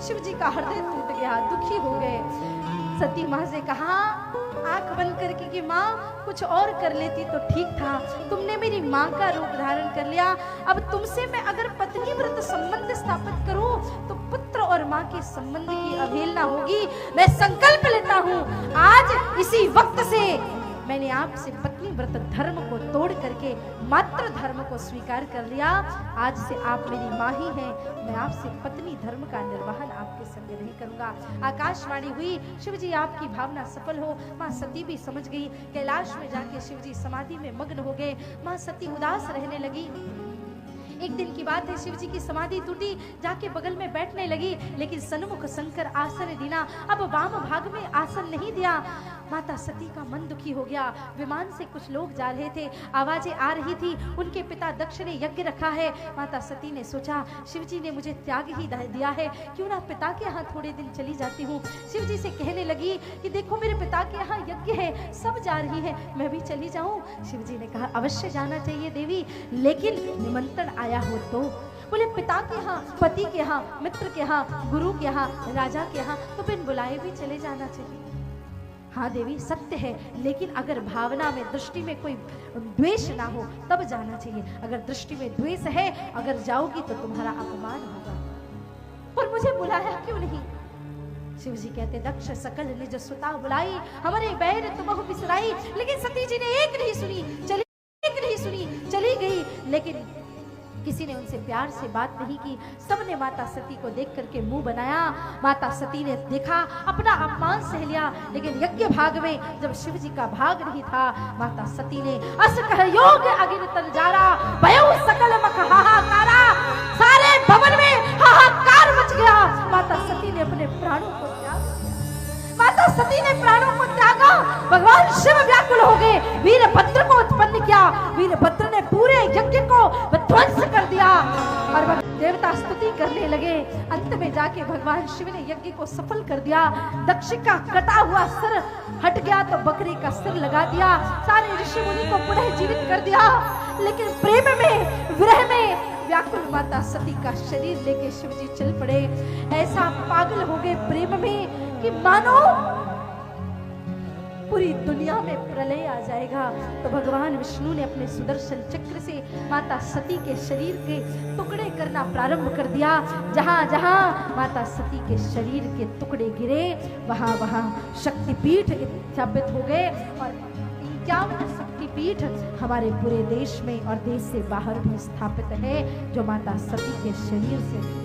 शिव जी का हृदय टूट गया, दुखी हो गए। सती माँ से कहा आंख बंद करके कि माँ कुछ और कर लेती तो ठीक था, तुमने मेरी माँ का रूप धारण कर लिया, अब तुमसे मैं अगर पत्नी व्रत संबंध स्थापित करूं तो पुत्र और माँ के संबंध की अवहेलना होगी। मैं संकल्प लेता हूँ आज इसी वक्त से मैंने आपसे पत्नी व्रत धर्म को तोड़ करके मातृ धर्म को स्वीकार कर लिया। आज से आप मेरी माँ ही हैं, मैं आपसे पत्नी धर्म का निर्वहन आपके संग नहीं करूंगा। आकाशवाणी हुई, शिव जी आपकी भावना सफल हो। माँ सती भी समझ गई। कैलाश में जाके शिव जी समाधि में मग्न हो गए। माँ सती उदास रहने लगी। एक दिन की बात है, शिव जी की समाधि टूटी, जाके बगल में बैठने लगी, लेकिन सन्मुख शंकर आसन दीना, अब वाम भाग में आसन नहीं दिया। माता सती का मन दुखी हो गया। विमान से कुछ लोग जा रहे थे, आवाजें आ रही थी, उनके पिता दक्ष ने यज्ञ रखा है। माता सती ने सोचा शिव जी ने मुझे त्याग ही दिया है, क्यों ना पिता के यहाँ थोड़े दिन चली जाती हूँ। शिव जी से कहने लगी कि देखो मेरे पिता के यहाँ यज्ञ है, सब जा रही है, मैं भी चली जाऊं। शिव जी ने कहा अवश्य जाना चाहिए देवी, लेकिन निमंत्रण आया हो तो। बोले पिता के यहाँ, पति के यहाँ, मित्र के यहाँ, गुरु के यहाँ, राजा के यहाँ, तो बिन बुलाए भी चले जाना चाहिए। हाँ देवी सत्य है, लेकिन अगर भावना में दृष्टि में कोई द्वेष ना हो तब जाना चाहिए। अगर दृष्टि में द्वेष है, अगर जाओगी तो तुम्हारा अपमान होगा। और मुझे बुलाया क्यों नहीं? शिव जी कहते दक्ष सकल निज सुता बुलाई, हमारे बैर तो बहु बिसराई। लेकिन सती जी ने एक नहीं सुनी, चली गई। लेकिन किसी ने उनसे प्यार से बात नहीं की। सबने माता सती को देख करके मुंह बनाया। माता सती ने देखा, अपना अपमान सह लिया, लेकिन यज्ञ भाग में जब शिव जी का भाग नहीं था, माता सती ने अस कह योग अगिन तन जारा, भयो सकल मख हाहाकारा, सारे भवन में हाहाकार मच गया। माता सती ने अपने प्राणों को माता सती ने प्राणों को त्यागा। भगवान शिव व्याकुल हो गए, वीरभद्र को उत्पन्न किया। वीरभद्र ने पूरे यज्ञ को ध्वंस कर दिया और देवता स्तुति करने लगे। अंत में जाके भगवान शिव ने यज्ञ को सफल कर दिया। दक्ष का कटा हुआ सिर हट गया तो बकरी का सिर लगा दिया। सारे ऋषि मुनि को पुनः जीवित कर दिया। लेकिन प्रेम में, विरह में व्याकुल माता सती का शरीर लेके शिव जी चल पड़े। ऐसा पागल हो गए प्रेम में कि मानो पूरी दुनिया में प्रलय आ जाएगा। तो भगवान विष्णु ने अपने सुदर्शन चक्र से माता सती के शरीर के टुकड़े करना प्रारंभ कर दिया। जहां जहां माता सती के शरीर के टुकड़े गिरे, वहां वहां शक्तिपीठ स्थापित हो गए। और 51 शक्तिपीठ हमारे पूरे देश में और देश से बाहर भी स्थापित है, जो माता सती के शरीर से